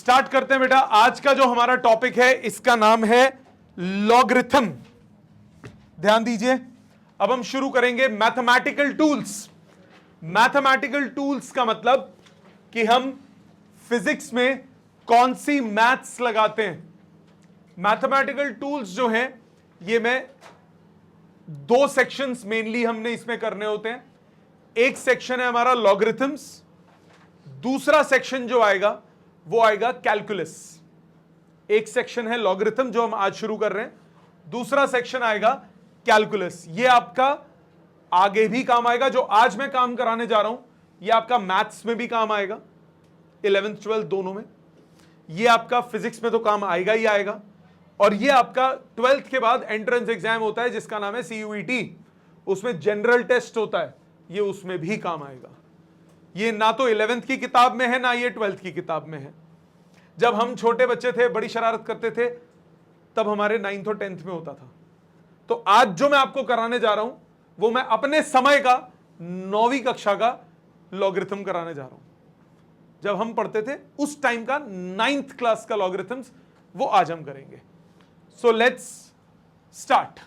Start करते हैं बेटा। आज का जो हमारा टॉपिक है इसका नाम है लॉगरिथम। ध्यान दीजिए, अब हम शुरू करेंगे मैथमेटिकल टूल्स। मैथमेटिकल टूल्स का मतलब कि हम फिजिक्स में कौन सी मैथ्स लगाते हैं। मैथमेटिकल टूल्स जो हैं ये मैं दो सेक्शंस मेनली हमने इसमें करने होते हैं। एक सेक्शन है हमारा लॉगरिथम्स, दूसरा सेक्शन जो आएगा वो आएगा कैलकुलस। एक सेक्शन है लॉगरिथम जो हम आज शुरू कर रहे हैं, दूसरा सेक्शन आएगा कैलकुलस। ये आपका आगे भी काम आएगा। जो आज मैं काम कराने जा रहा हूं ये आपका मैथ्स में भी काम आएगा, 11th 12th दोनों में। ये आपका फिजिक्स में तो काम आएगा ही आएगा, और ये आपका 12th के बाद एंट्रेंस एग्जाम होता है जिसका नाम है CUET। उसमें जनरल टेस्ट होता है, ये उसमें भी काम आएगा। ये ना तो 11th की किताब में है ना ये 12th की किताब में है। जब हम छोटे बच्चे थे, बड़ी शरारत करते थे, तब हमारे 9th और 10th में होता था। तो आज जो मैं आपको कराने जा रहा हूं वो मैं अपने समय का 9वीं कक्षा का लॉगरिथम कराने जा रहा हूं। जब हम पढ़ते थे उस टाइम का 9th क्लास का लॉगरिथम्स वो आज हम करेंगे। So let's start.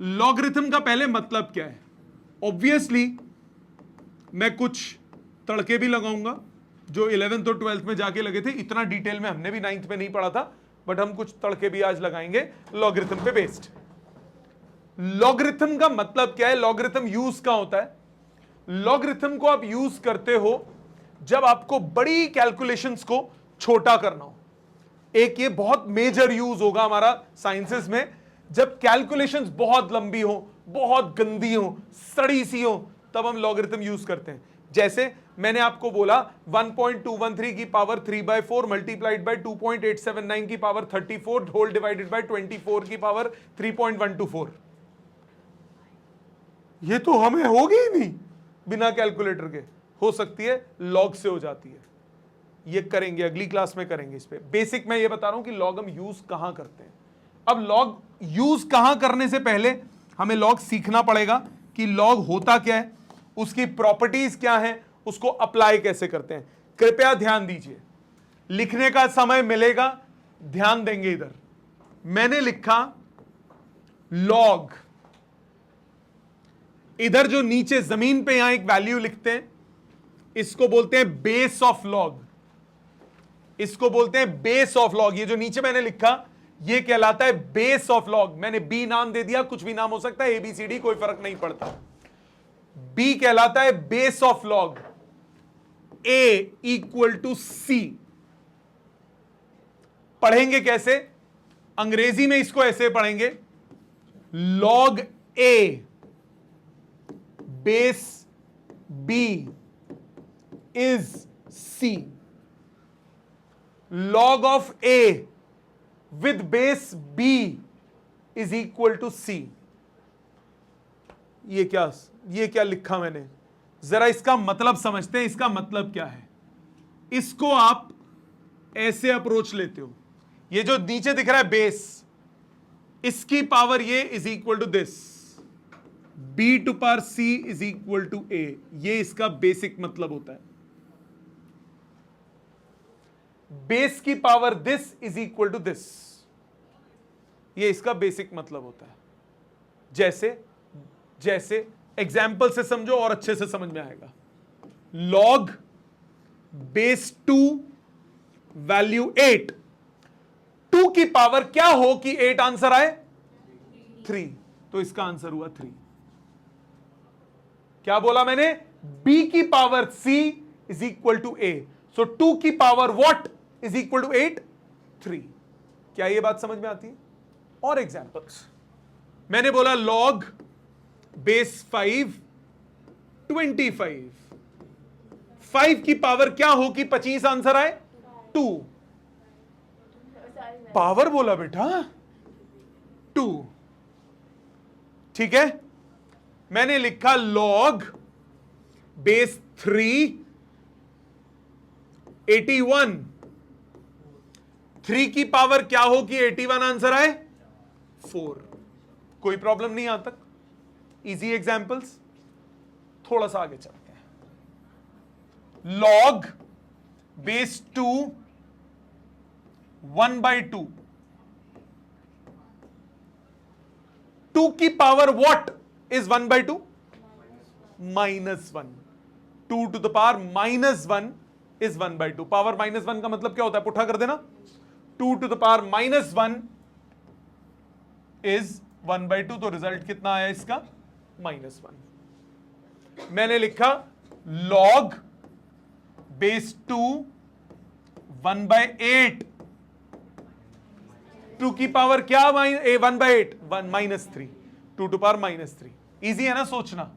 लॉगरिथम का पहले मतलब क्या है। ऑब्वियसली मैं कुछ तड़के भी लगाऊंगा जो 11th और 12th में जाके लगे थे। इतना डिटेल में हमने भी 9th में नहीं पढ़ा था, बट हम कुछ तड़के भी आज लगाएंगे लॉगरिथम पे बेस्ड। लॉगरिथम का मतलब क्या है, लॉगरिथम यूज कहां होता है। लॉगरिथम को आप यूज करते हो जब आपको बड़ी कैलकुलेशंस को छोटा करना हो। एक ये बहुत मेजर यूज होगा हमारा साइंसेस में, जब कैलकुलेशंस बहुत लंबी हो, बहुत गंदी हो, सड़ी सी हो, तब हम लॉगरिथम यूज करते हैं। जैसे मैंने आपको बोला 1.213 की पावर 3/4 मल्टीप्लाइड बाय 2.879 की पावर 34 होल डिवाइडेड बाय 24 की पावर 3.124। ये तो हमें होगी ही नहीं बिना कैलकुलेटर के। हो सकती है लॉग से हो जाती है। ये करेंगे, अगली क्लास में करेंगे इस पे। बेसिक मैं ये बता रहा हूं कि लॉग हम यूज कहां करते हैं। अब लॉग यूज कहां करने से पहले हमें लॉग सीखना पड़ेगा कि लॉग होता क्या है, उसकी प्रॉपर्टीज क्या है, उसको अप्लाई कैसे करते हैं। कृपया ध्यान दीजिए, लिखने का समय मिलेगा, ध्यान देंगे। इधर मैंने लिखा लॉग, इधर जो नीचे जमीन पे यहां एक वैल्यू लिखते हैं, इसको बोलते हैं बेस ऑफ लॉग। इसको बोलते हैं बेस ऑफ लॉग। ये जो नीचे मैंने लिखा ये कहलाता है बेस ऑफ लॉग। मैंने बी नाम दे दिया, कुछ भी नाम हो सकता है, ABCD कोई फर्क नहीं पड़ता। बी कहलाता है base of log. A = C। पढ़ेंगे कैसे, अंग्रेजी में इसको ऐसे पढ़ेंगे, log A base B is C। log of A with base B is equal to C। ये क्या लिखा मैंने, जरा इसका मतलब समझते हैं। इसका मतलब क्या है, इसको आप ऐसे अप्रोच लेते हो। ये जो नीचे दिख रहा है बेस, इसकी पावर ये is equal to this, B⁻C is equal to A। ये इसका बेसिक मतलब होता है। बेस की power this is equal to this, ये इसका बेसिक मतलब होता है। जैसे एग्जाम्पल से समझो और अच्छे से समझ में आएगा। लॉग बेस 2 वैल्यू 8, 2 की पावर क्या हो कि 8 आंसर आए, 3, तो इसका आंसर हुआ 3। क्या बोला मैंने, B की power C is equal to A, so 2 की power what is equal to 8, 3। क्या ये बात समझ में आती है। और एग्जांपल्स, मैंने बोला लॉग बेस 5 25, 5 की पावर क्या हो कि 25 आंसर आए, 2। पावर बोला बेटा 2, ठीक है। मैंने लिखा लॉग बेस 3 81, 3 की पावर क्या हो कि 81 आंसर आए, 4। कोई प्रॉब्लम नहीं यहां तक, इजी एग्जांपल्स। थोड़ा सा आगे चलते हैं। लॉग बेस 2 1/2 2 की power what is 1/2 -1 2 to the power -1 is 1/2 power -1 का मतलब क्या होता है पुठा कर देना 2 टू द पावर -1 इज 1/2 तो रिजल्ट कितना आया इसका -1 मैंने लिखा log बेस 2 1/8 2 की पावर क्या 1/8 -3 2 टू पावर -3 इजी है ना सोचना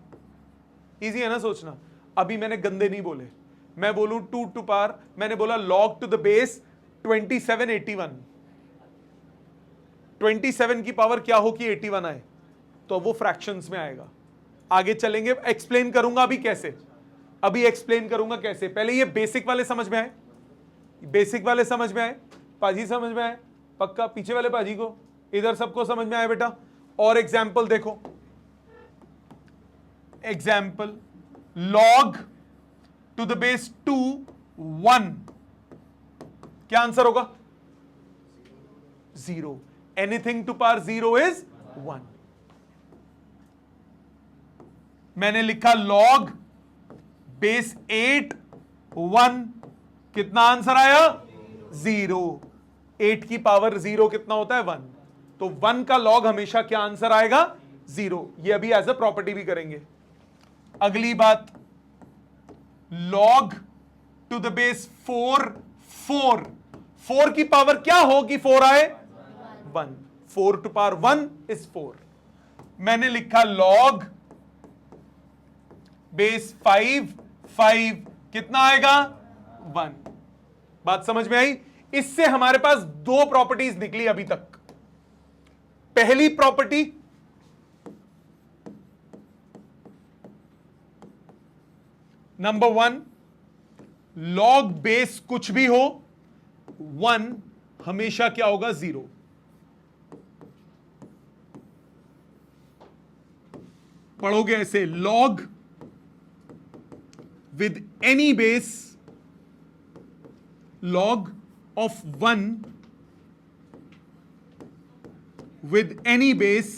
इजी है ना सोचना अभी मैंने गंदे नहीं बोले मैं बोलूं 2 टू पावर मैंने बोला log टू द बेस 2781 27 की पावर क्या हो कि 81 आए तो वो फ्रैक्शंस में आएगा आगे चलेंगे एक्सप्लेन करूंगा अभी एक्सप्लेन करूंगा कैसे पहले ये बेसिक वाले समझ में आए पाजी समझ में आए पक्का पीछे वाले पाजी को इधर सबको समझ में आया बेटा और एग्जाम्पल देखो example log to the base 2 1 क्या आंसर होगा 0 एनीथिंग टू पावर 0 इज 1 मैंने लिखा log बेस 8 1 कितना आंसर आया 0 8 की पावर 0 कितना होता है 1 तो 1 का log हमेशा क्या आंसर आएगा 0 ये अभी एज अ प्रॉपर्टी भी करेंगे अगली बात log टू द बेस 4 की पावर क्या हो कि 4 आए 1 4 टू पावर 1 इज 4 मैंने लिखा log बेस 5 कितना आएगा 1 बात समझ में आई इससे हमारे पास दो प्रॉपर्टीज निकली अभी तक पहली प्रॉपर्टी नंबर 1 log बेस कुछ भी हो 1 हमेशा क्या होगा 0 पढ़ोगे ऐसे log with any base log of 1 with any base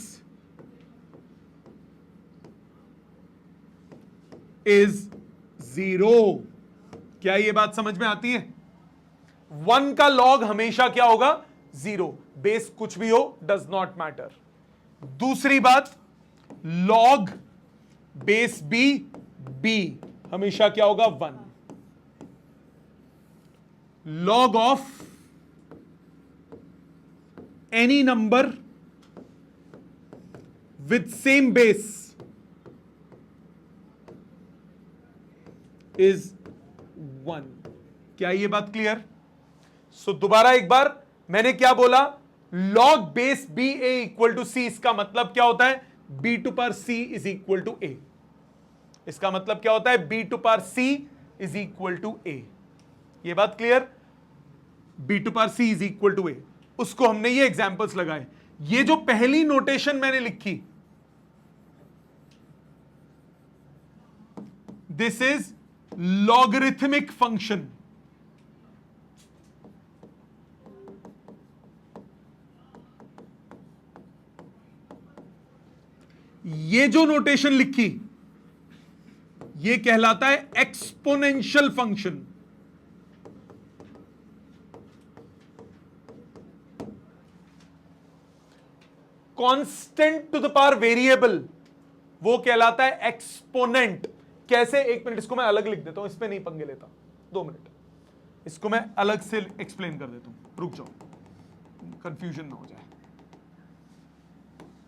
is 0 क्या ये बात समझ में आती है 1 का log हमेशा क्या होगा 0 बेस कुछ भी हो डज नॉट मैटर दूसरी बात log बेस b हमेशा क्या होगा 1 log of any number with same base is 1 क्या ये बात क्लियर सो दोबारा एक बार मैंने क्या बोला log base b a equal to c इसका मतलब क्या होता है b to power c is equal to a इसका मतलब क्या होता है b to power c is equal to a ये बात clear b to power c is equal to a उसको हमने ये एग्जांपल्स लगाए ये जो पहली नोटेशन मैंने लिखी दिस इज लॉगरिथमिक फंक्शन ये जो नोटेशन लिखी ये कहलाता है exponential function constant to the power variable वो कहलाता है एक्सपोनेंट कैसे एक मिनट इसको मैं अलग लिख देता हूं इस पे नहीं पंगे लेता 2 मिनट इसको मैं अलग से एक्सप्लेन कर देता हूं रुक जाओ कंफ्यूजन ना हो जाए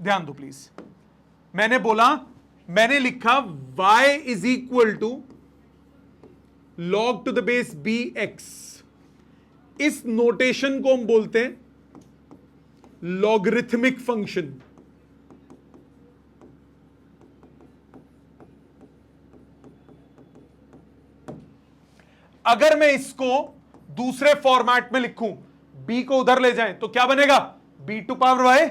ध्यान दो प्लीज मैंने लिखा y is equal to log to the base bx इस नोटेशन को हम बोलते हैं लॉगरिथमिक फंक्शन अगर मैं इसको दूसरे फॉर्मेट में लिखूं b को उधर ले जाएं तो क्या बनेगा b to power y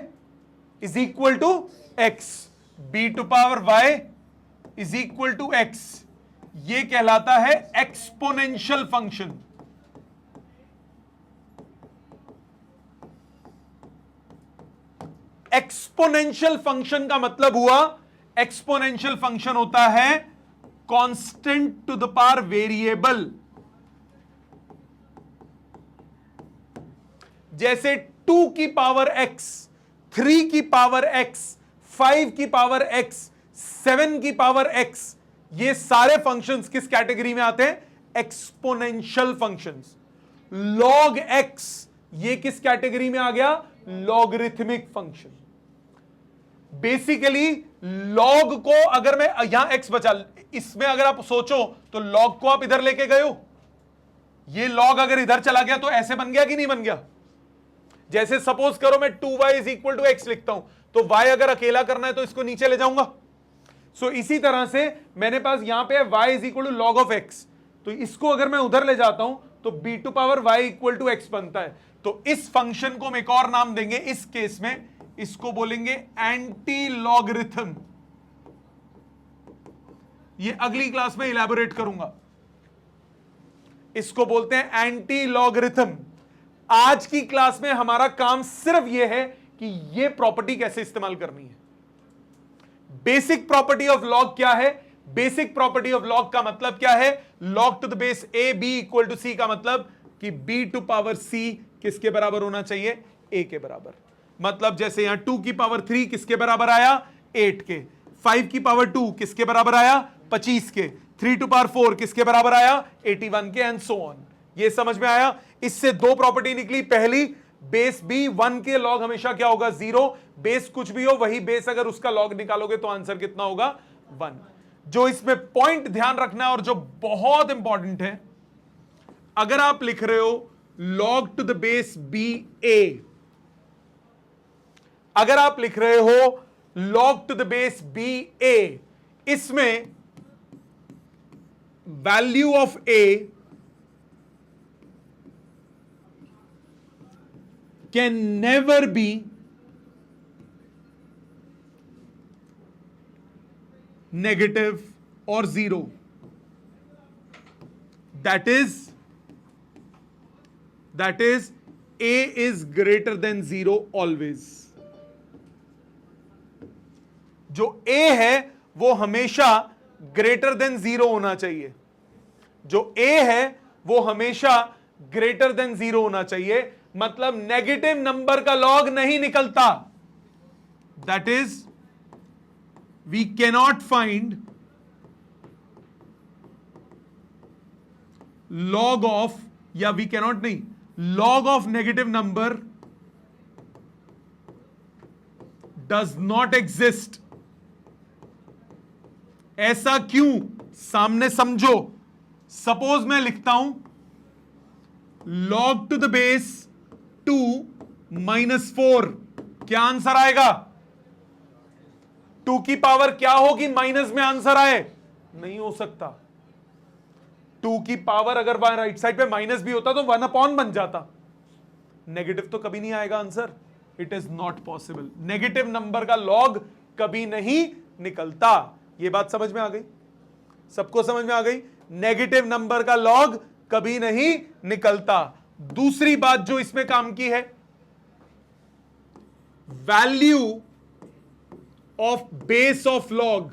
is equal to x b to power y is equal to x ये कहलाता है एक्सपोनेंशियल फंक्शन एक्सपोनेंशियल फंक्शन का मतलब हुआ, एक्सपोनेंशियल फंक्शन होता है constant to the power variable. जैसे 2 की पावर x, 3 की पावर x, 5 की पावर x, 7 की पावर x, ये सारे फंक्शंस किस कैटेगरी में आते हैं? Exponential functions. log x ये किस कैटेगरी में आ गया? Logarithmic function. बेसिकली log को अगर मैं यहां x बचा, इसमें अगर आप सोचो तो log को आप इधर लेके गए हो, ये log अगर इधर चला गया तो ऐसे बन गया कि नहीं बन गया? जैसे सपोज करो मैं 2y is equal to x लिखता हूं, तो y अगर अकेला करना है तो इसको नीचे ले जाऊंगा। सो इसी तरह से मेरे पास यहां पे y is equal to log of x, तो इसको अगर मैं उधर ले जाता हूं तो b to power y equal to x बनता है। तो इस फंक्शन को हम एक और नाम देंगे, इस केस में इसको बोलेंगे एंटी लॉगरिथम। ये अगली क्लास में इलैबोरेट करूंगा, इसको बोलते हैं एंटी लॉगरिथम। आज की क्लास में हमारा काम सिर्फ यह है कि यह प्रॉपर्टी कैसे इस्तेमाल करनी है। बेसिक प्रॉपर्टी ऑफ लॉग क्या है? बेसिक प्रॉपर्टी ऑफ लॉग का मतलब क्या है? Log to the base A B equal to C का मतलब कि बी टू पावर सी किसके बराबर होना चाहिए? ए के बराबर। मतलब जैसे यहां 2 की पावर 3 किसके बराबर आया? 8 के। 5 की पावर 2 किसके बराबर आया? 25 के। 3 टू पावर 4 किसके बराबर आया? 81 के, एंड सो ऑन। ये समझ में आया? इससे दो प्रॉपर्टी निकली। पहली, बेस बी 1 के लॉग हमेशा क्या होगा? 0। बेस कुछ भी हो वही बेस, अगर उसका लॉग निकालोगे तो आंसर कितना होगा? 1। जो इसमें पॉइंट ध्यान रखना है और जो बहुत इंपॉर्टेंट है, अगर आप लिख रहे हो log to the base B A, अगर आप लिख रहे हो log to the base B A, इसमें value of A can never be negative or 0. That is a is greater than 0 always. जो a है वो हमेशा greater than 0 होना चाहिए। जो a है वो हमेशा greater than 0 होना चाहिए। मतलब नेगेटिव नंबर का लॉग नहीं निकलता। That is we cannot find log of, या वी कैनॉट नहीं, log of negative number does not exist. ऐसा क्यों? सामने समझो। सपोज मैं लिखता हूं log टू द बेस 2 -4, क्या आंसर आएगा? 2 की पावर क्या होगी माइनस में आंसर आए? नहीं हो सकता। 2 की पावर अगर राइट साइड पे माइनस भी होता तो 1 अपॉन बन जाता। नेगेटिव तो कभी नहीं आएगा answer. It is not possible. Negative number का लॉग कभी नहीं निकलता। यह बात समझ में आ गई? सबको समझ में आ गई? नेगेटिव नंबर का लॉग कभी नहीं निकलता। दूसरी बात जो इसमें काम की है, value of base of log,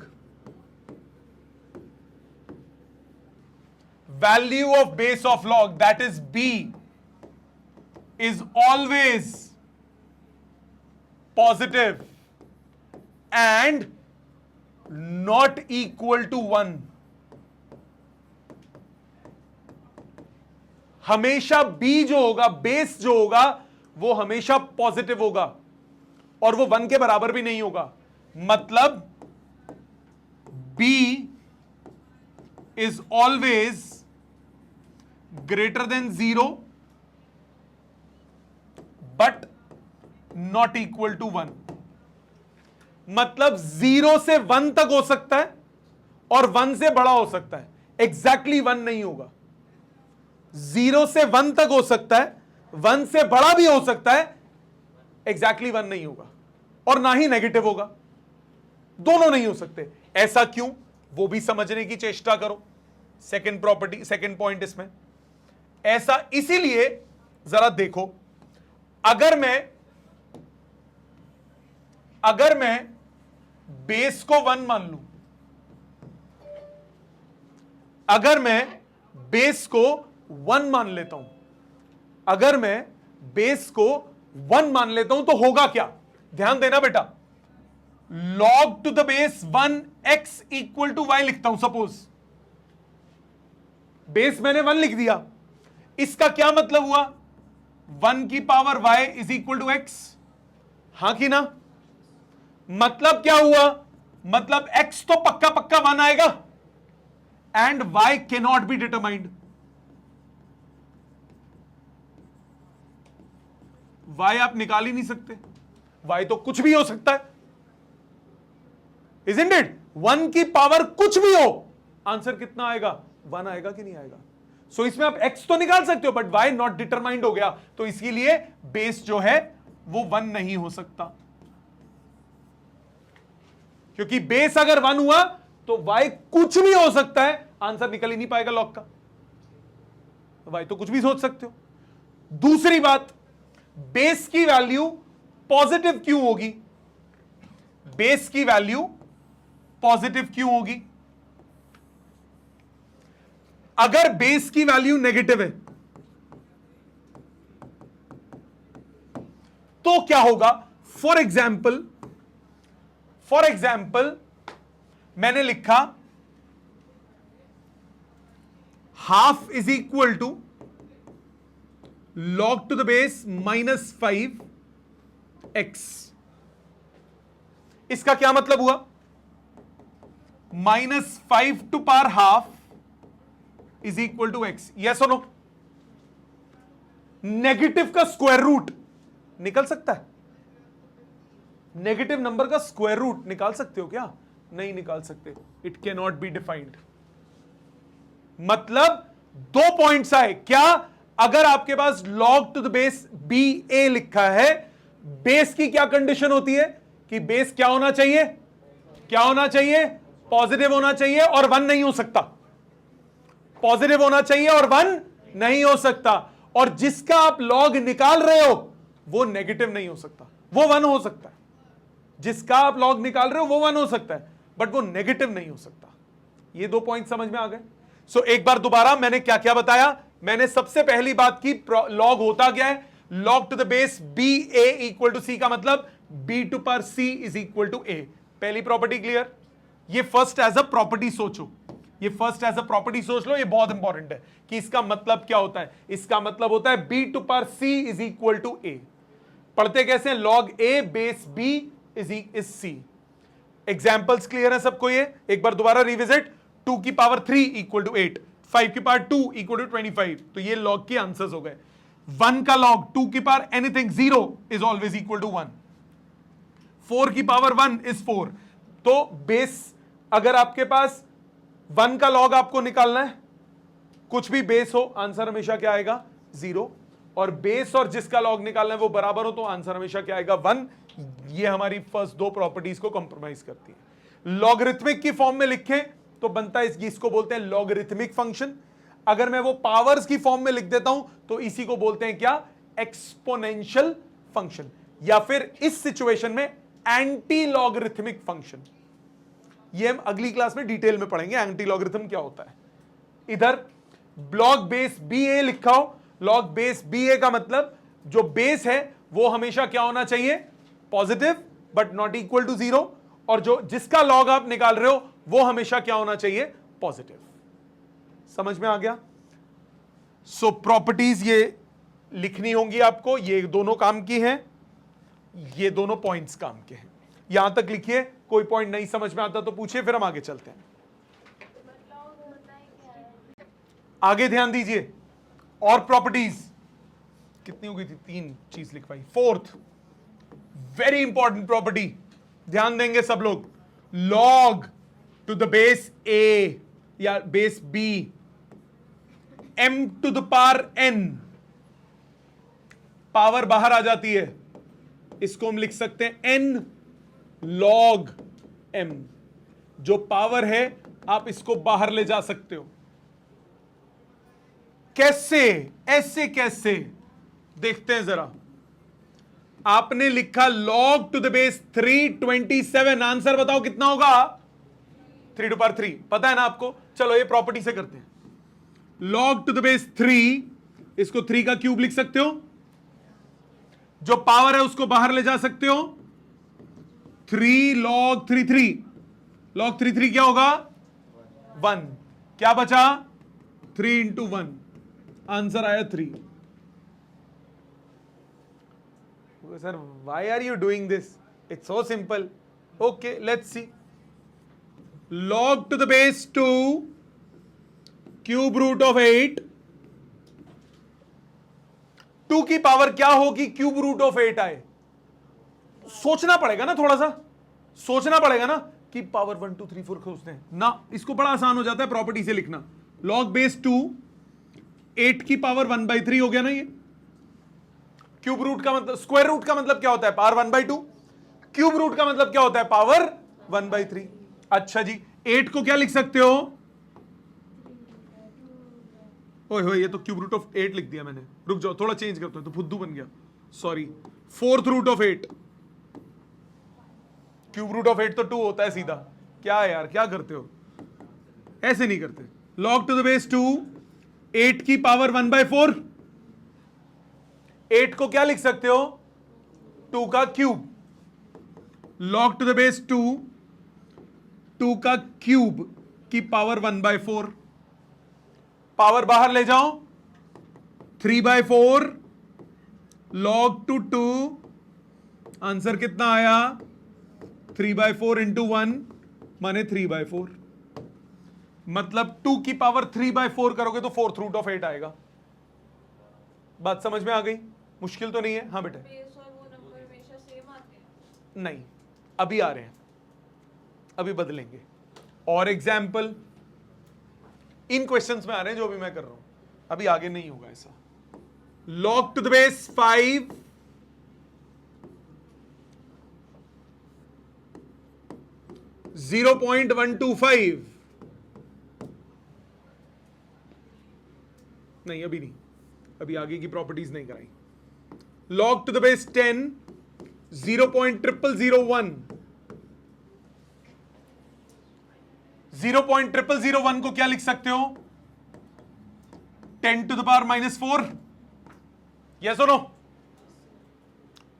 value of base of log that is B is always positive and not equal to 1। हमेशा b जो होगा, बेस जो होगा, वो हमेशा पॉजिटिव होगा और वो 1 के बराबर भी नहीं होगा। मतलब b is always greater than 0 but not equal to 1। मतलब 0 से 1 तक हो सकता है और 1 से बड़ा हो सकता है, एग्जैक्टली 1 नहीं होगा। 0 से 1 तक हो सकता है, 1 से बड़ा भी हो सकता है, एग्जैक्टली 1 नहीं होगा, और ना ही नेगेटिव होगा। दोनों नहीं हो सकते। ऐसा क्यों? वो भी समझने की चेष्टा करो। सेकंड प्रॉपर्टी, सेकंड पॉइंट इसमें ऐसा इसीलिए, जरा देखो, अगर मैं अगर मैं बेस को 1 मान लूं, अगर मैं बेस को 1 मान लेता हूं, अगर मैं बेस को 1 मान लेता हूं तो होगा क्या? ध्यान देना बेटा, log to the base 1 x equal to y लिखता हूं। सपोज बेस मैंने 1 लिख दिया, इसका क्या मतलब हुआ? 1 की power y is equal to x, हां कि ना? मतलब क्या हुआ? मतलब x तो पक्का पक्का 1 आएगा and y cannot be determined. y आप निकाल ही नहीं सकते, y तो कुछ भी हो सकता है, Isn't it? 1 की पावर कुछ भी हो, आंसर कितना आएगा? 1 आएगा कि नहीं आएगा? सो इसमें आप x तो निकाल सकते हो, बट y नॉट डिटरमाइंड हो गया, तो इसीलिए बेस जो है वो 1 नहीं हो सकता, क्योंकि बेस अगर 1 हुआ तो y कुछ भी हो सकता है, आंसर निकल ही नहीं पाएगा लॉग का। y तो कुछ भी सोच सकते हो। दूसरी बात, बेस की वैल्यू पॉजिटिव क्यों होगी? बेस की वैल्यू पॉजिटिव क्यों होगी? अगर बेस की वैल्यू नेगेटिव है तो क्या होगा? फॉर एग्जाम्पल मैंने लिखा half is equal to log to the base -5x। इसका क्या मतलब हुआ? -5 to power half is equal to x। Yes और नो? नेगेटिव का स्क्वायर रूट निकल सकता है? नेगेटिव नंबर का स्क्वायर रूट निकाल सकते हो क्या? नहीं निकाल सकते। It can not be defined. मतलब 2 पॉइंट्स आए क्या? अगर आपके पास log to the base ba लिखा है, बेस की क्या कंडीशन होती है कि बेस क्या होना चाहिए? क्या होना चाहिए? पॉजिटिव होना चाहिए और 1 नहीं हो सकता। पॉजिटिव होना चाहिए और 1 नहीं हो सकता। और जिसका आप लॉग निकाल रहे हो वो नेगेटिव नहीं हो सकता, वो 1 हो सकता है। जिसका आप लॉग निकाल रहे हो वो 1 हो सकता है, बट वो नेगेटिव नहीं हो सकता। ये 2 पॉइंट समझ में आ गए? सो एक बार दोबारा मैंने क्या क्या बताया? मैंने सबसे पहली बात की लॉग होता क्या है? Log to the base B A equal to C का मतलब बी टू पर C is equal to A. पहली प्रॉपर्टी क्लियर? ये फर्स्ट एज अ प्रॉपर्टी सोचो, ये फर्स्ट एज अ प्रॉपर्टी सोच लो, ये बहुत इंपॉर्टेंट है कि इसका मतलब क्या होता है। इसका मतलब होता है बी टू पर C is equal to A. पढ़ते कैसे? Log A base B is C. Examples clear है सबको? ये एक बार दोबारा रिविजिट। 2 की पावर 3 इक्वल टू 8, 5 की पावर 2 इक्वल टू 25। तो ये लॉग के आंसर्स हो गए। 1 का लॉग 2 की power anything 0 is always equal to 1। 4 की पावर 1 इज 4। तो बेस, अगर आपके पास 1 का लॉग आपको निकालना है, कुछ भी बेस हो, आंसर हमेशा क्या आएगा? 0। और बेस और जिसका लॉग निकालना है वो बराबर हो तो आंसर हमेशा क्या आएगा? 1। ये हमारी फर्स्ट 2 प्रॉपर्टीज को कंप्रोमाइज करती है। लॉगरिथमिक की फॉर्म में लिखें तो बनता है, इसको बोलते हैं लॉगरिथमिक फंक्शन। अगर मैं वो पावर्स की फॉर्म में लिख देता हूं तो इसी को बोलते हैं क्या? एक्सपोनेंशियल फंक्शन, या फिर इस सिचुएशन में एंटी लॉगरिथमिक फंक्शन। ये हम अगली क्लास में डिटेल में पढ़ेंगे एंटी लॉगरिथम क्या होता है। इधर लॉग बेस बी ए लिखा हो, लॉग बेस बी ए का मतलब जो बेस है वो हमेशा क्या होना चाहिए? Positive but not equal to 0। और जो जिसका लॉग आप निकाल रहे हो वो हमेशा क्या होना चाहिए? पॉजिटिव। समझ में आ गया? सो प्रॉपर्टीज ये लिखनी होंगी आपको, ये दोनों काम की हैं, ये दोनों पॉइंट्स काम के हैं। यहां तक लिखिए, कोई पॉइंट नहीं समझ में आता तो पूछिए, फिर हम आगे चलते हैं। आगे ध्यान दीजिए। और प्रॉपर्टीज कितनी हो गई थी? 3 चीज लिखवाई। 4th वेरी इंपॉर्टेंट प्रॉपर्टी, ध्यान देंगे सब लोग। Log to the base A या बेस बी m to the power n, power बाहर आ जाती है, इसको हम लिख सकते हैं n log m। जो पावर है आप इसको बाहर ले जा सकते हो। कैसे? ऐसे कैसे? देखते हैं जरा। आपने लिखा log to the base 327, answer बताओ कितना होगा? 3 टू पावर 3, पता है ना आपको? चलो ये प्रॉपर्टी से करते हैं। log टू द बेस 3, इसको 3 का क्यूब लिख सकते हो, जो पावर है उसको बाहर ले जा सकते हो। 3 log 3 log 3 क्या होगा? 1। क्या बचा? 3 इंटू 1, आंसर आया 3। Sir why are you doing this? It's so simple. Okay let's see. log to the base 2 cube root of 8, 2 की पावर क्या होगी क्यूब रूट ऑफ 8 आए? सोचना पड़ेगा ना, थोड़ा सा सोचना पड़ेगा ना कि पावर 1 2 3 4 खोजते हैं ना। इसको बड़ा आसान हो जाता है प्रॉपर्टी से लिखना। log बेस 2 8 की पावर 1/3 हो गया ना। ये क्यूब रूट का मतलब, स्क्वायर रूट का मतलब क्या होता है? पावर 1/2। क्यूब रूट का मतलब क्या होता है? पावर 1/3। अच्छा जी, 8 को क्या लिख सकते हो? ओए होए, ये तो क्यूब रूट ऑफ 8 लिख दिया मैंने। रुक जाओ, थोड़ा चेंज करता हूं, तो फुद्दू बन गया, sorry. 4th root of 8, cube root of 8 तो 2 होता है सीधा। क्या है यार, क्या करते हो? ऐसे नहीं करते। log टू द बेस 2 8 की पावर 1/4, 8 को क्या लिख सकते हो? 2 का cube. log to the base 2 2 का क्यूब की पावर 1/4, पावर बाहर ले जाओ, 3/4 log टू 2, आंसर कितना आया? 3/4 इंटू 1 माने 3/4। मतलब 2 की पावर 3/4 करोगे तो 4th रूट ऑफ 8 आएगा। बात समझ में आ गई? मुश्किल तो नहीं है? हाँ बेटे। बेस और वो नंबर हमेशा सेम आते हैं? नहीं, अभी आ रहे हैं, अभी बदलेंगे। और एग्जाम्पल इन क्वेश्चंस में आ रहे हैं जो भी मैं कर रहा हूं, अभी आगे नहीं होगा ऐसा। log टू द बेस 5 0.125, नहीं अभी नहीं, अभी आगे की प्रॉपर्टीज नहीं कराई। log टू द बेस 10 0.0001, 0.0001 को क्या लिख सकते हो? 10 टू द पावर -4, यस और नो?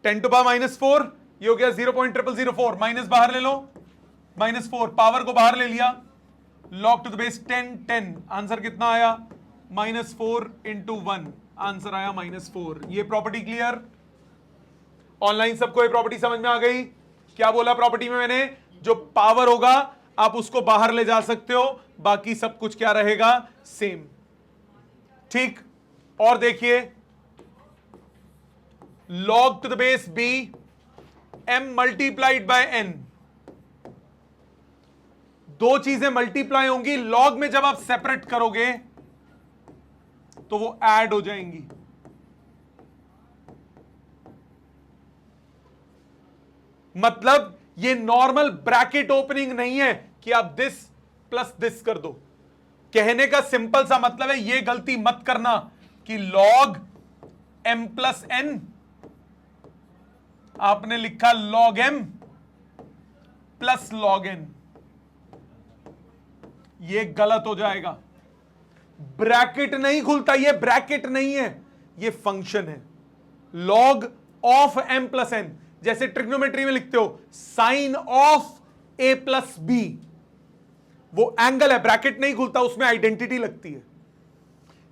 10 टू पावर -4, ये हो गया 0.0004, माइनस बाहर ले लो, -4, पावर को बाहर ले लिया। log to the base 10 10, answer कितना आया? -4 इंटू 1, आंसर आया -4। ये प्रॉपर्टी क्लियर? ऑनलाइन सबको ये प्रॉपर्टी समझ में आ गई? क्या बोला प्रॉपर्टी में मैंने? जो पावर होगा आप उसको बाहर ले जा सकते हो, बाकी सब कुछ क्या रहेगा? सेम। ठीक, और देखिए log to the base b m multiplied by n, दो चीजें मल्टीप्लाई होंगी। log में जब आप सेपरेट करोगे तो वो ऐड हो जाएंगी। मतलब ये नॉर्मल ब्रैकेट ओपनिंग नहीं है कि आप दिस प्लस दिस कर दो। कहने का सिंपल सा मतलब है, ये गलती मत करना कि log m प्लस n, आपने लिखा log m plus log n, ये गलत हो जाएगा। ब्रैकेट नहीं खुलता, ये ब्रैकेट नहीं है, ये फंक्शन है। log of m plus n, जैसे ट्रिग्नोमेट्री में लिखते हो sine of a plus B, वो एंगल है, ब्रैकेट नहीं खुलता, उसमें आइडेंटिटी लगती है।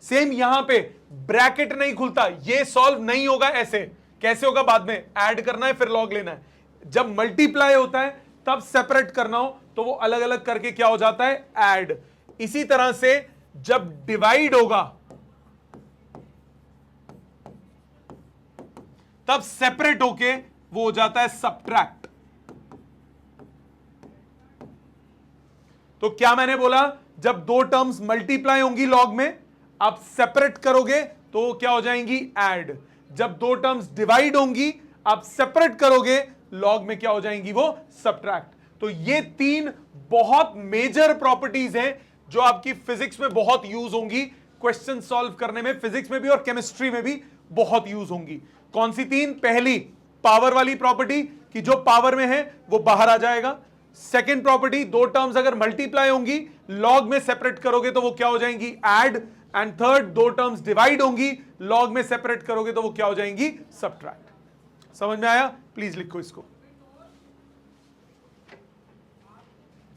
सेम यहां पे ब्रैकेट नहीं खुलता, ये सॉल्व नहीं होगा। ऐसे कैसे होगा? बाद में ऐड करना है फिर लॉग लेना है। जब मल्टीप्लाई होता है तब सेपरेट करना हो तो वो अलग अलग करके क्या हो जाता है? ऐड। इसी तरह से जब डिवाइड होगा तब सेपरेट होके वो हो जाता है सब्ट्रैक्ट। तो क्या मैंने बोला? जब दो टर्म्स मल्टीप्लाई होंगी लॉग में, आप सेपरेट करोगे तो क्या हो जाएंगी? ऐड। जब दो टर्म्स डिवाइड होंगी, आप सेपरेट करोगे, लॉग में क्या हो जाएंगी? वो सब्ट्रैक्ट। तो ये तीन बहुत मेजर प्रॉपर्टीज हैं जो आपकी फिजिक्स में बहुत यूज होंगी, क्वेश्चन सॉल्व करने में, फिजिक्स में भी और केमिस्ट्री में भी बहुत यूज होंगी। कौन सी तीन? पहली, पावर वाली प्रॉपर्टी कि जो पावर में है वो बाहर आ जाएगा। सेकेंड प्रॉपर्टी, दो टर्म्स अगर मल्टीप्लाई होंगी लॉग में सेपरेट करोगे तो वो क्या हो जाएंगी, ऐड। एंड थर्ड, दो टर्म्स डिवाइड होंगी लॉग में सेपरेट करोगे तो वो क्या हो जाएंगी, सब्ट्रैक्ट। समझ में आया? प्लीज लिखो इसको।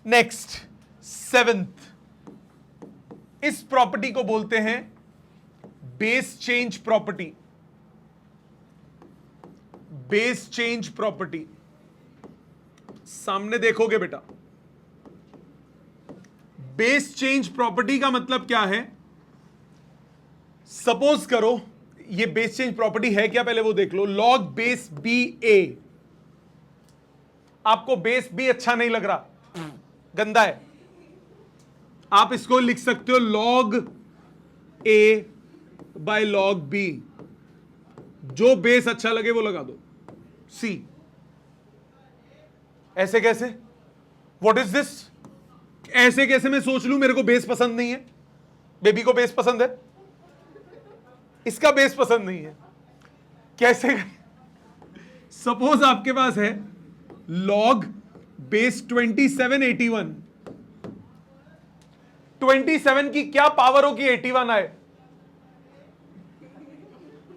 नेक्स्ट, सेवेंथ, इस प्रॉपर्टी को बोलते हैं base change property. Base change property, सामने देखोगे बेटा। बेस चेंज प्रॉपर्टी का मतलब क्या है? सपोज करो, ये बेस चेंज प्रॉपर्टी है क्या पहले वो देख लो। लॉग बेस बी ए, आपको बेस बी अच्छा नहीं लग रहा, गंदा है, आप इसको लिख सकते हो log A by log B. जो बेस अच्छा लगे वो लगा दो, सी। ऐसे कैसे? What is this? ऐसे कैसे मैं सोच लूं मेरे को बेस पसंद नहीं है, बेबी को बेस पसंद है, इसका बेस पसंद नहीं है, कैसे? सपोज आपके पास है लॉग बेस 2781, 27 की क्या पावर हो कि 81 आए?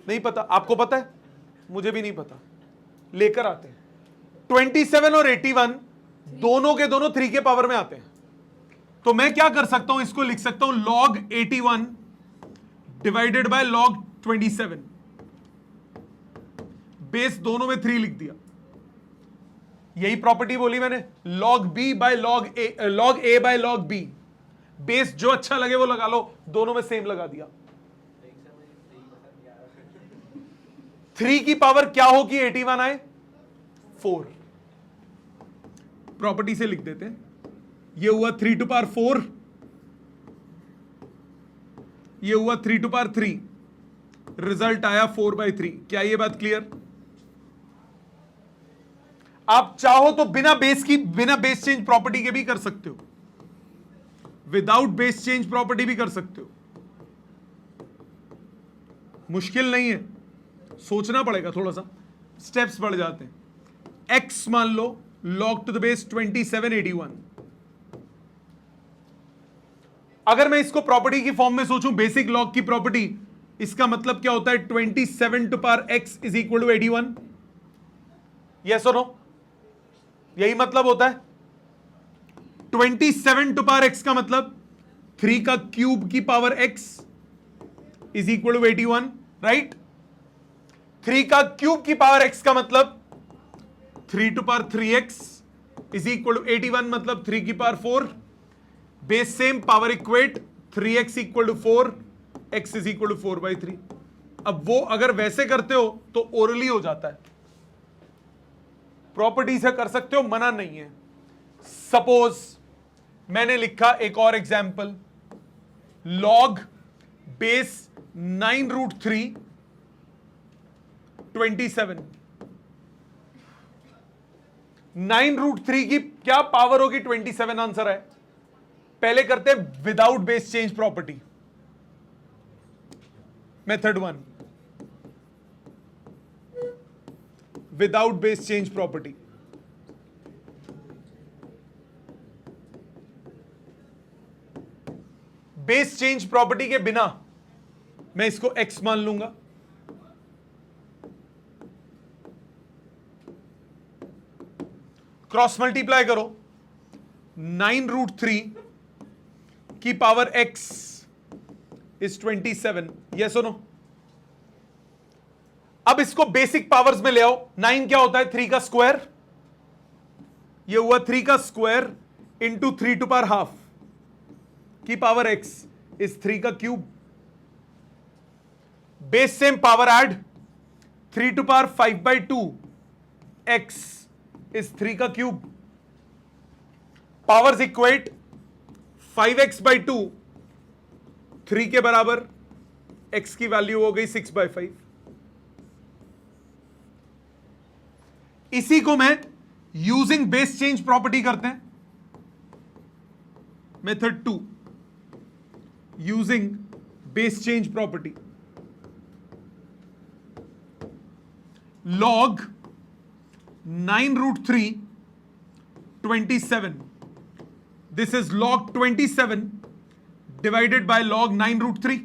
नहीं पता, आपको पता है? मुझे भी नहीं पता, लेकर आते हैं। 27 और 81 दोनों के दोनों 3 के पावर में आते हैं, तो मैं क्या कर सकता हूं, इसको लिख सकता हूं log 81 divided by log 27। Base दोनों में 3 लिख दिया। यही प्रॉपर्टी बोली मैंने, log b by log a by log b। Base जो अच्छा लगे वो लगा लो, दोनों में सेम लगा दिया। 3 की पावर क्या हो कि 81 आए? 4। प्रॉपर्टी से लिख देते हैं, ये हुआ 3 टू पावर 4, ये हुआ 3 टू पावर 3, रिजल्ट आया 4/3। क्या ये बात क्लियर? आप चाहो तो बिना बेस चेंज प्रॉपर्टी के भी कर सकते हो, विदाउट बेस चेंज प्रॉपर्टी भी कर सकते हो, मुश्किल नहीं है, सोचना पड़ेगा थोड़ा सा, स्टेप्स बढ़ जाते हैं। x मान लो log टू द बेस 2781। अगर मैं इसको प्रॉपर्टी की फॉर्म में सोचूं, बेसिक लॉग की प्रॉपर्टी, इसका मतलब क्या होता है, 27 to power x is equal to 81। Yes और नो? यही मतलब होता है। 27 टू पावर x का मतलब 3 का क्यूब की power x is equal to 81, right? 3 का क्यूब की पावर x का मतलब 3 to power 3x is equal to 81, मतलब 3 की power 4। Base same, power equate, 3x equal to 4, x is equal to 4/3। अब वो अगर वैसे करते हो तो ओरली हो जाता है, प्रॉपर्टी से कर सकते हो, मना नहीं है। सपोज मैंने लिखा एक और एग्जाम्पल, लॉग बेस 9√3 27। 9√3 की क्या पावर होगी 27? आंसर है। पहले करते हैं without base change property, method 1, without base change property. Base change property के बिना मैं इसको x मान लूंगा, क्रॉस मल्टीप्लाई करो, 9√3 की पावर x इज 27। यस और नो? अब इसको बेसिक पावर्स में ले आओ। 9 क्या होता है? 3 का स्क्वायर, ये हुआ 3 का square into 3 to power half की पावर x इज 3 का cube. Base same, power add, 3 to power 5/2 x is 3 का क्यूब। पावर्स इक्वेट, 5x/2 3 के बराबर, x की वैल्यू हो गई 6/5। इसी को मैं यूजिंग बेस चेंज प्रॉपर्टी करते हैं, method 2, using base change property. Log 9√3 27. This is log 27 divided by log 9√3.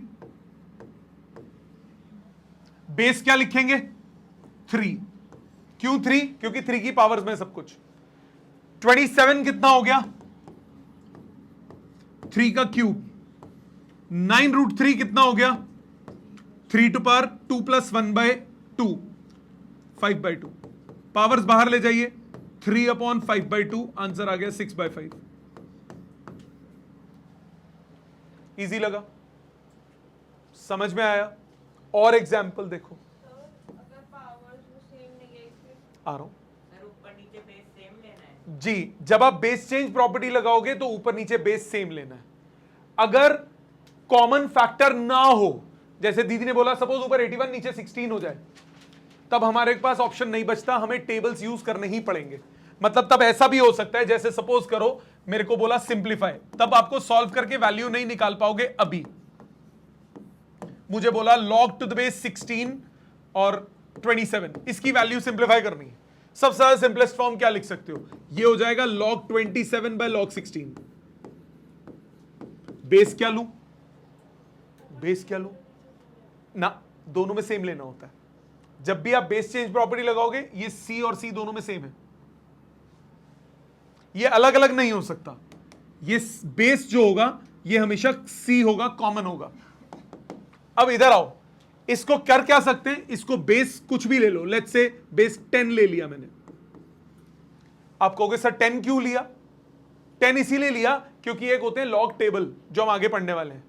Base क्या लिखेंगे? 3. क्यों 3? क्योंकि 3 की पावर्स में सब कुछ. 27 कितना हो गया? 3 का क्यूब. 9√3 कितना हो गया? 3 टू पावर 2 प्लस 1/2 5/2. पावर्स बाहर ले जाइए. 3/5/2. आंसर आ गया 6/5. इजी लगा? समझ में आया? और एग्जाम्पल देखो. अगर पावर्स वो सेम नहीं है इसमें आ रहा हूं सर ऊपर नीचे बेस सेम लेना है. जी. जब आप बेस चेंज प्रॉपर्टी लगाओगे तो ऊपर नीचे बेस सेम लेना है. अगर कॉमन फैक्टर ना हो, जैसे दीदी ने बोला सपोज ऊपर 81 नीचे 16 हो जाए, तब हमारे पास ऑप्शन नहीं बचता, हमें टेबल्स यूज करने ही पड़ेंगे. मतलब तब ऐसा भी हो सकता है, जैसे सपोज करो मेरे को बोला सिंप्लीफाई, तब आपको सॉल्व करके वैल्यू नहीं निकाल पाओगे. अभी मुझे बोला log टू द बेस 16 और 27, इसकी वैल्यू सिंप्लीफाई करनी है. सबसे ज्यादा सिंपलेस्ट फॉर्म क्या लिख सकते हो? ये हो जाएगा log 27 बाय log 16. बेस क्या लूं? बेस क्या लूं ना, दोनों में सेम लेना होता है. जब भी आप बेस चेंज प्रॉपर्टी लगाओगे, ये C और C दोनों में सेम है, ये अलग अलग नहीं हो सकता. ये बेस जो होगा ये हमेशा C होगा, कॉमन होगा. अब इधर आओ, इसको कर क्या सकते हैं? इसको बेस कुछ भी ले लो. लेट्स से बेस 10 ले लिया मैंने. आप कहोगे सर 10 क्यों लिया? 10 इसीलिए लिया क्योंकि एक होते हैं लॉग टेबल जो हम आगे पढ़ने वाले हैं.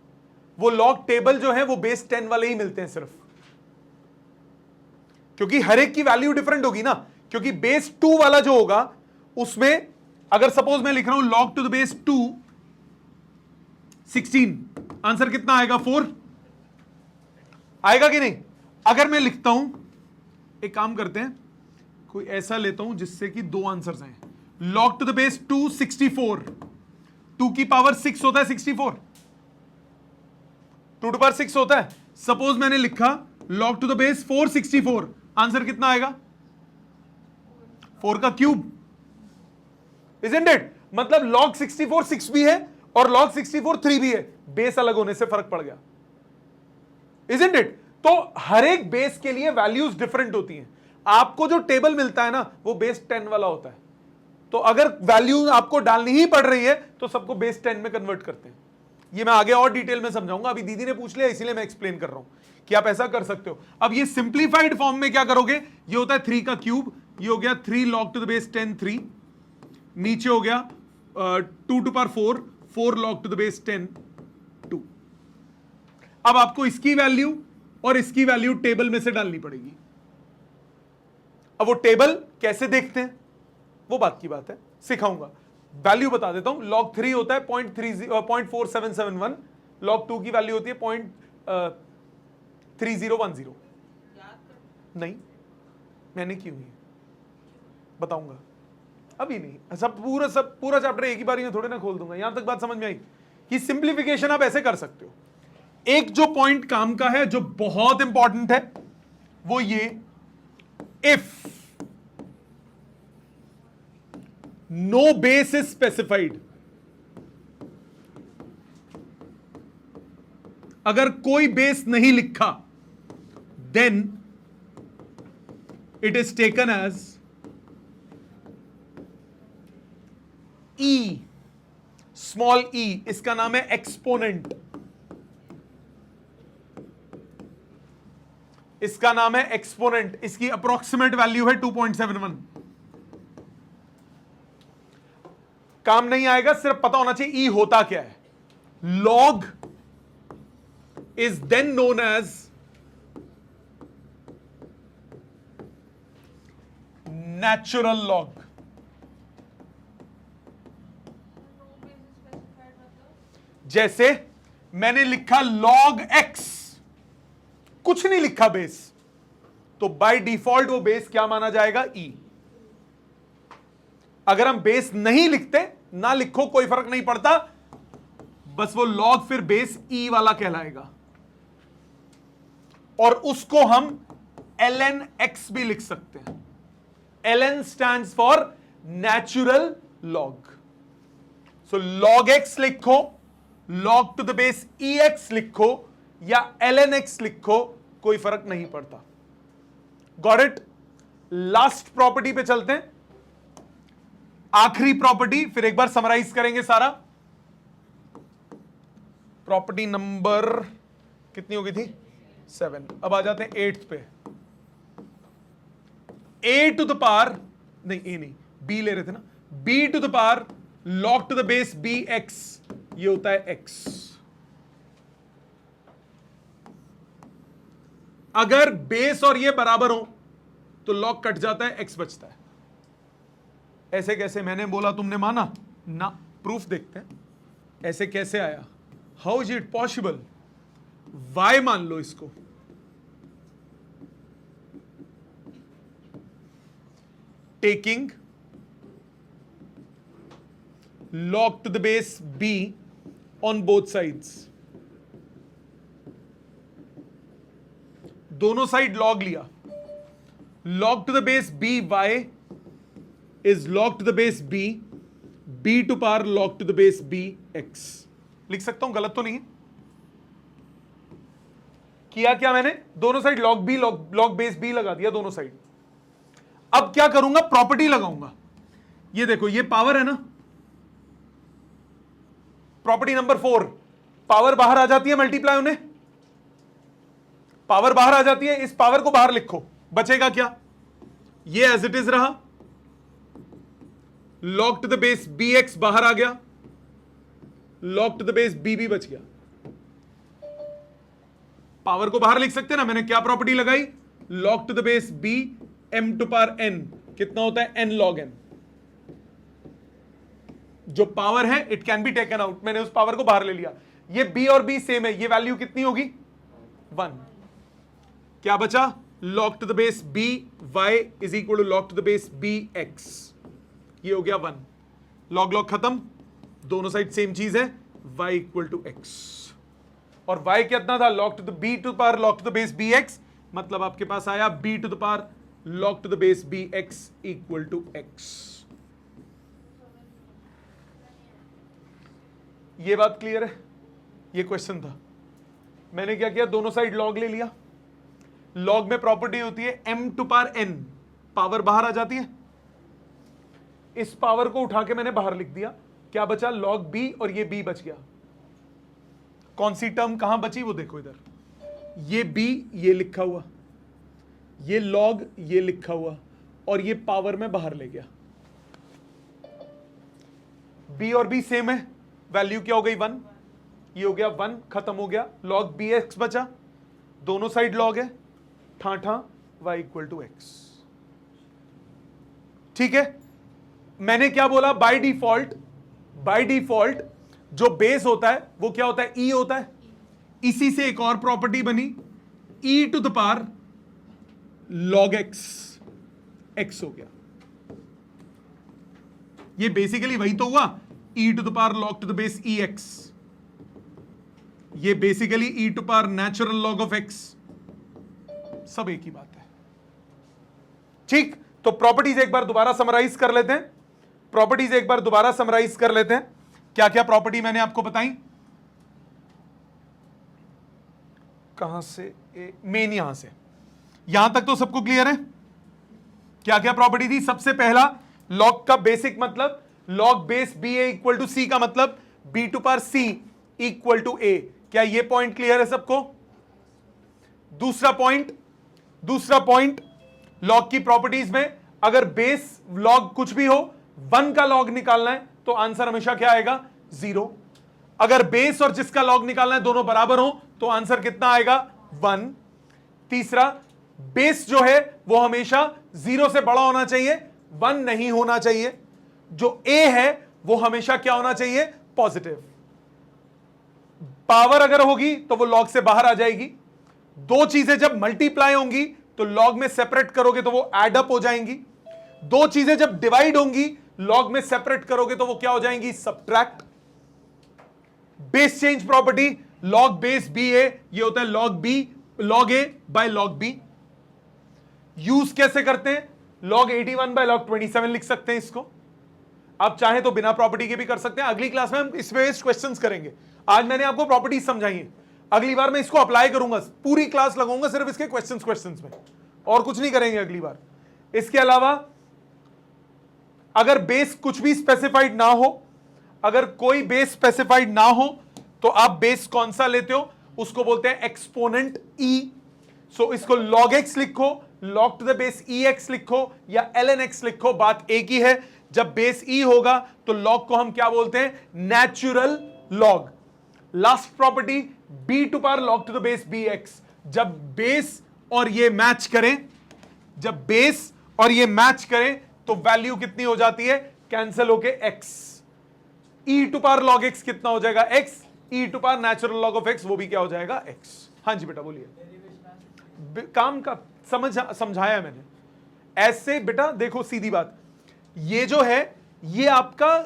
वो लॉग टेबल जो है वो बेस 10 वाले ही मिलते हैं सिर्फ, क्योंकि हर एक की वैल्यू डिफरेंट होगी ना. क्योंकि बेस 2 वाला जो होगा उसमें अगर सपोज मैं लिख रहा हूं log to the base 2 16, answer कितना आएगा? 4 आएगा कि नहीं? अगर मैं लिखता हूं, एक काम करते हैं, कोई ऐसा लेता हूं जिससे कि 2 आंसर्स आए. log to the base 2 64. 2 की पावर 6 होता है 64. 2 टू पावर 6 होता है. सपोज मैंने लिखा log to the base 464, answer कितना आएगा? 4 का क्यूब. Isn't it? मतलब log 64 6 भी है और log 64 3 भी है. बेस अलग होने से फर्क पड़ गया. Isn't it? तो हर एक बेस के लिए वैल्यूज डिफरेंट होती हैं. आपको जो टेबल मिलता है ना वो बेस 10 वाला होता है. तो अगर वैल्यू आपको डालनी ही पड़ रही है तो सबको बेस 10 में कन्वर्ट करते हैं. ये मैं आगे और डिटेल में समझाऊंगा. अभी दीदी ने पूछ लिया इसीलिए मैं एक्सप्लेन कर रहा हूं कि आप ऐसा कर सकते हो. अब ये सिंप्लीफाइड फॉर्म में क्या करोगे? ये होता है 3 का क्यूब. ये हो गया 3 log टू द बेस 10 3. नीचे हो गया 2 to power 4 4 log to the base 10 2. अब आपको इसकी वैल्यू और इसकी वैल्यू टेबल में से डालनी पड़ेगी. अब वो टेबल कैसे देखते हैं वो बात की बात है, सिखाऊंगा. वैल्यू बता देता हूं. log 3 होता है 0.4771. log 2 की वैल्यू होती है 0.3010. नहीं मैंने की हुई है, बताऊंगा अभी नहीं. सब पूरा चैप्टर एक ही बारी में थोड़े ना खोल दूंगा. यहां तक बात समझ में आई कि सिंप्लीफिकेशन आप ऐसे कर सकते हो. एक जो पॉइंट काम का है जो बहुत इंपॉर्टेंट है वो ये, if no base is specified. अगर कोई बेस नहीं लिखा then it is taken as E, small e. इसका नाम है एक्सपोनेंट. इसका नाम है एक्सपोनेंट. इसकी अप्रोक्सीमेट वैल्यू है 2.71. काम नहीं आएगा, सिर्फ पता होना चाहिए E होता क्या है. log is then known as natural log. No base specified मतलब जैसे मैंने लिखा log x, कुछ नहीं लिखा बेस, तो बाय डिफॉल्ट वो बेस क्या माना जाएगा? E. अगर हम बेस नहीं लिखते, ना लिखो कोई फर्क नहीं पड़ता, बस वो log फिर बेस E वाला कहलाएगा. और उसको हम ln x भी लिख सकते हैं. ln stands for natural log. So log x लिखो, log to the base ex लिखो या ln x लिखो, कोई फर्क नहीं पड़ता. Got it? लास्ट प्रॉपर्टी पे चलते हैं, आखिरी प्रॉपर्टी, फिर एक बार समराइज करेंगे सारा. प्रॉपर्टी नंबर कितनी हो गई थी? 7. अब आ जाते हैं 8th पे. a टू द पावर, नहीं a नहीं, b ले रहे थे ना, b to the power log to the base bx, ये होता है x. अगर बेस और ये बराबर हो तो log कट जाता है, x बचता है. ऐसे कैसे? मैंने बोला तुमने माना ना. प्रूफ देखते हैं ऐसे कैसे आया. How is it possible? y मान लो इसको, taking log to the base b on both sides. दोनों साइड log लिया. log to the base b y is log to the base b, b to power log to the base b x. लिख सकता हूं, गलत तो नहीं है? किया क्या मैंने? दोनों side log b log base b लगा दिया दोनों साइड. अब क्या करूंगा? प्रॉपर्टी लगाऊंगा. ये देखो, ये पावर है ना, प्रॉपर्टी नंबर 4, पावर बाहर आ जाती है, मल्टीप्लाई होने, पावर बाहर आ जाती है. इस पावर को बाहर लिखो, बचेगा क्या? ये एज इट इज रहा, log to the base bx बाहर आ गया, log to the base b भी बच गया. पावर को बाहर लिख सकते हैं ना. मैंने क्या प्रॉपर्टी लगाई? log to the base b m to power n, कितना होता है? n log n. जो पावर है it can be taken out, मैंने उस पावर को बाहर ले लिया. ये b और b सेम है, ये वैल्यू कितनी होगी? 1. क्या बचा? log to the base b y is equal to log to the base b x. ये हो गया 1. log log खत्म, दोनों साइड सेम चीज है, y इक्वल टू x. और y कितना था? log to the b to power log to the base bx, मतलब आपके पास आया b to the power log to the base bx equal to x. ये बात क्लियर है? ये क्वेश्चन था. मैंने क्या किया? दोनों साइड log ले लिया. log में प्रॉपर्टी होती है m to power n, power बाहर आ जाती है. इस पावर को उठा के मैंने बाहर लिख दिया. क्या बचा? log b, और ये b बच गया. कौन सी टर्म कहां बची वो देखो इधर. ये b ये लिखा हुआ, ये log ये लिखा हुआ, और ये पावर में बाहर ले गया. b और b सेम है, वैल्यू क्या हो गई? 1. ये हो गया 1, खत्म हो गया. log bx बचा, दोनों साइड log है, ठा y इक्वल टू x. ठीक है? मैंने क्या बोला? बाय डिफॉल्ट जो बेस होता है वो क्या होता है? e होता है. इसी से एक और प्रॉपर्टी बनी, e to the power log x हो गया. ये बेसिकली वही तो हुआ, e to the power log to the base ex. ये basically e to power natural log of x. सब एक ही बात है. ठीक, तो प्रॉपर्टीज एक बार दोबारा समराइज कर लेते हैं. क्या क्या प्रॉपर्टी मैंने आपको बताई? कहां से? मेन यहां से यहां तक तो सबको क्लियर है? क्या क्या प्रॉपर्टी थी? सबसे पहला, log का बेसिक मतलब log base b a equal to c का मतलब b to power c equal to a. क्या ये पॉइंट क्लियर है सबको? दूसरा पॉइंट log की प्रॉपर्टीज में अगर बेस log कुछ भी हो, 1 का log निकालना है तो आंसर हमेशा क्या आएगा? 0. अगर बेस और जिसका log निकालना है दोनों बराबर हो तो आंसर कितना आएगा? 1. तीसरा, बेस जो है वो हमेशा 0 से बड़ा होना चाहिए, 1 नहीं होना चाहिए. जो a है वो हमेशा क्या होना चाहिए? पॉजिटिव. पावर अगर होगी तो वो log से बाहर आ जाएगी. दो चीजें जब मल्टीप्लाई होंगी तो log में सेपरेट करोगे तो वो एड अप हो जाएंगी. दो चीजें जब डिवाइड होंगी log में सेपरेट करोगे तो वो क्या हो जाएंगी? Subtract. Base change property, log base b a, ये होता है log a by log b. Use कैसे करते हैं? log 81 by log 27 लिख सकते हैं इसको। आप चाहें तो बिना प्रॉपर्टी के भी कर सकते हैं। अगली क्लास में हम इस बेस्ड क्वेश्चंस करेंगे। आज मैंने आपको प्रॉपर्टीज समझाई है, अगली बार मैं इसको अप्लाई करूंगा, पूरी क्लास लगाऊंगा सिर्फ इसके क्वेश्चंस में, और कुछ नहीं करेंगे अगली बार। इसके अलावा अगर बेस कुछ भी स्पेसिफाइड ना हो, अगर कोई बेस स्पेसिफाइड ना हो, तो आप बेस कौन सा लेते हो उसको बोलते हैं एक्सपोनेंट ई। सो इसको log x लिखो, log to the base ex लिखो या ln x लिखो, बात एक ही है। जब बेस e होगा तो log को हम क्या बोलते हैं, natural log। Last property b to power log to the base bx। जब बेस और ये मैच करें, जब बेस और ये मैच करें तो वैल्यू कितनी हो जाती है, कैंसिल होके x। e to power log x कितना हो जाएगा, x। e to power natural log of x वो भी क्या हो जाएगा, x। हाँ जी बेटा बोलिए। काम का समझाया मैंने ऐसे बेटा। देखो सीधी बात, ये जो है ये आपका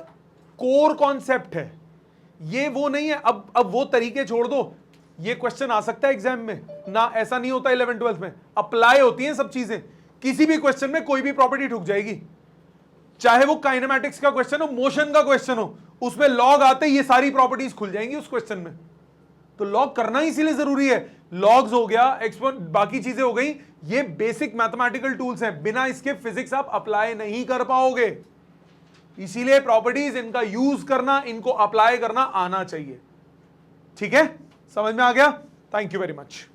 कोर कॉन्सेप्ट है, ये वो नहीं है। अब वो तरीके छोड़ दो, ये क्वेश्चन आ सकता है एग्जाम में ना, ऐसा नहीं होता 11 12 में अप्लाई होती हैं सब चीजें। किसी भी क्वेश्चन में कोई भी प्रॉपर्टी ठुक जाएगी, चाहे वो काइनेमैटिक्स का क्वेश्चन हो, मोशन का क्वेश्चन हो, उसमें लॉग आते ये सारी प्रॉपर्टीज खुल जाएंगी उस क्वेश्चन में। तो लॉग करना ही इसीलिए जरूरी है। लॉग्स हो गया, एक्सपोन, बाकी चीजें हो गई, ये बेसिक मैथमेटिकल टूल्स हैं, बिना इसके फिजिक्स आप अप्लाई नहीं कर पाओगे। इसीलिए प्रॉपर्टीज, इनका यूज करना, इनको अप्लाई करना आना चाहिए। ठीक है, समझ में आ गया? Thank you very much.